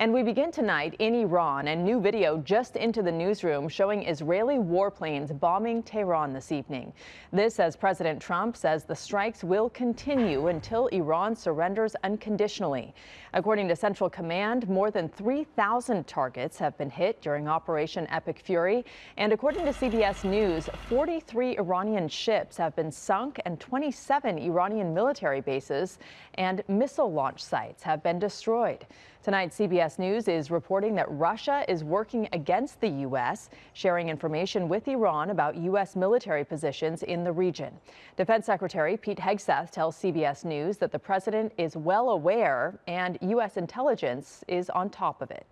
And we begin tonight in Iran. A new video just into the newsroom showing Israeli warplanes bombing Tehran this evening. This as President Trump says the strikes will continue until Iran surrenders unconditionally. According to Central Command, more than 3,000 targets have been hit during Operation Epic Fury. And according to CBS News, 43 Iranian ships have been sunk and 27 Iranian military bases and missile launch sites have been destroyed. Tonight, CBS News is reporting that Russia is working against the U.S., sharing information with Iran about U.S. military positions in the region. Defense Secretary Pete Hegseth tells CBS News that the president is well aware and U.S. intelligence is on top of it.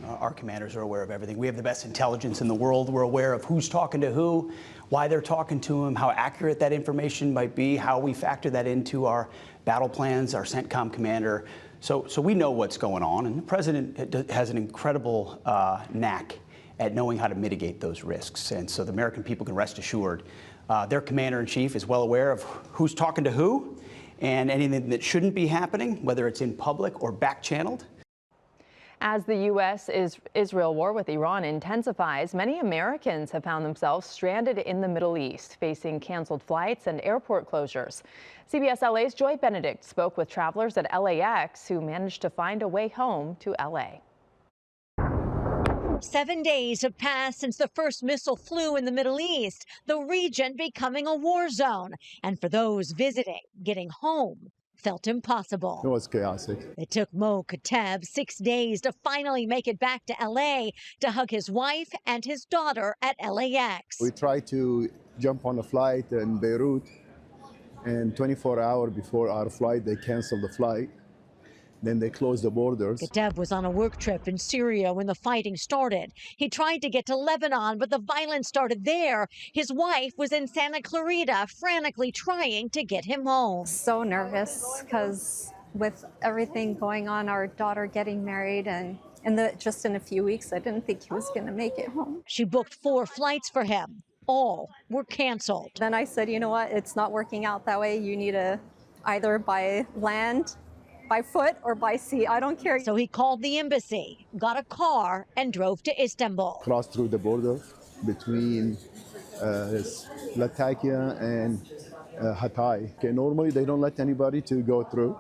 Our commanders are aware of everything. We have the best intelligence in the world. We're aware of who's talking to who, why they're talking to them, how accurate that information might be, how we factor that into our battle plans, our CENTCOM commander. So we know what's going on, and the president has an incredible knack at knowing how to mitigate those risks. And so the American people can rest assured their commander-in-chief is well aware of who's talking to who and anything that shouldn't be happening, whether it's in public or back-channeled. As the U.S.-Israel war with Iran intensifies, many Americans have found themselves stranded in the Middle East, facing canceled flights and airport closures. CBS LA's Joy Benedict spoke with travelers at LAX who managed to find a way home to L.A. 7 days have passed since the first missile flew in the Middle East, the region becoming a war zone. And for those visiting, getting home felt impossible. It was chaotic. It took Mo Kateb 6 days to finally make it back to L.A. to hug his wife and his daughter at LAX. We tried to jump on a flight in Beirut, and 24 hours before our flight, they canceled the flight. Then they closed the borders. Kateb was on a work trip in Syria when the fighting started. He tried to get to Lebanon, but the violence started there. His wife was in Santa Clarita, frantically trying to get him home. So nervous because with everything going on, our daughter getting married, and just in a few weeks, I didn't think he was going to make it home. She booked 4 flights for him. All were canceled. Then I said, you know what, it's not working out that way. You need to either by land, by foot, or by sea. I don't care. So he called the embassy, got a car, and drove to Istanbul. Crossed through the border between Latakia and Hatay. Okay, normally they don't let anybody to go through,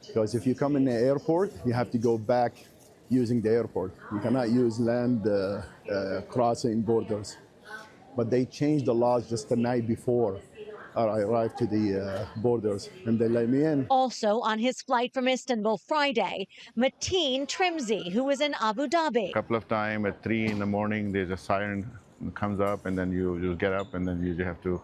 because if you come in the airport, you have to go back using the airport. You cannot use land crossing borders. But they changed the laws just the night before I arrived to the borders, and they let me in. Also on his flight from Istanbul Friday, Mateen Trimzi, who was in Abu Dhabi. A couple of times at 3 in the morning, there's a siren that comes up, and then you get up, and then you have to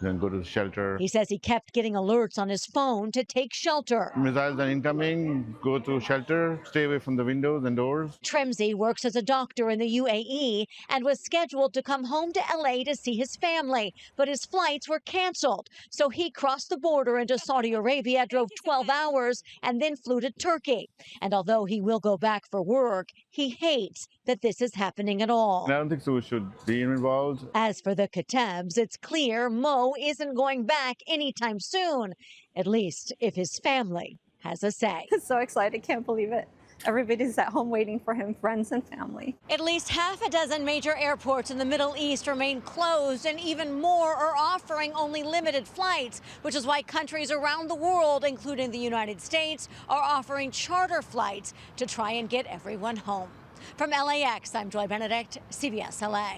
then go to the shelter. He says he kept getting alerts on his phone to take shelter. Missiles are incoming, go to shelter, stay away from the windows and doors. Trimzi works as a doctor in the UAE and was scheduled to come home to LA to see his family, but his flights were canceled. So he crossed the border into Saudi Arabia, drove 12 hours, and then flew to Turkey. And although he will go back for work, he hates that this is happening at all. And I don't think so we should be involved. As for the Katebs, it's clear Mo isn't going back anytime soon, at least if his family has a say. So excited, can't believe it. Everybody's at home waiting for him, friends and family. At least half a dozen major airports in the Middle East remain closed, and even more are offering only limited flights, which is why countries around the world, including the United States, are offering charter flights to try and get everyone home. From LAX, I'm Joy Benedict, CBS LA.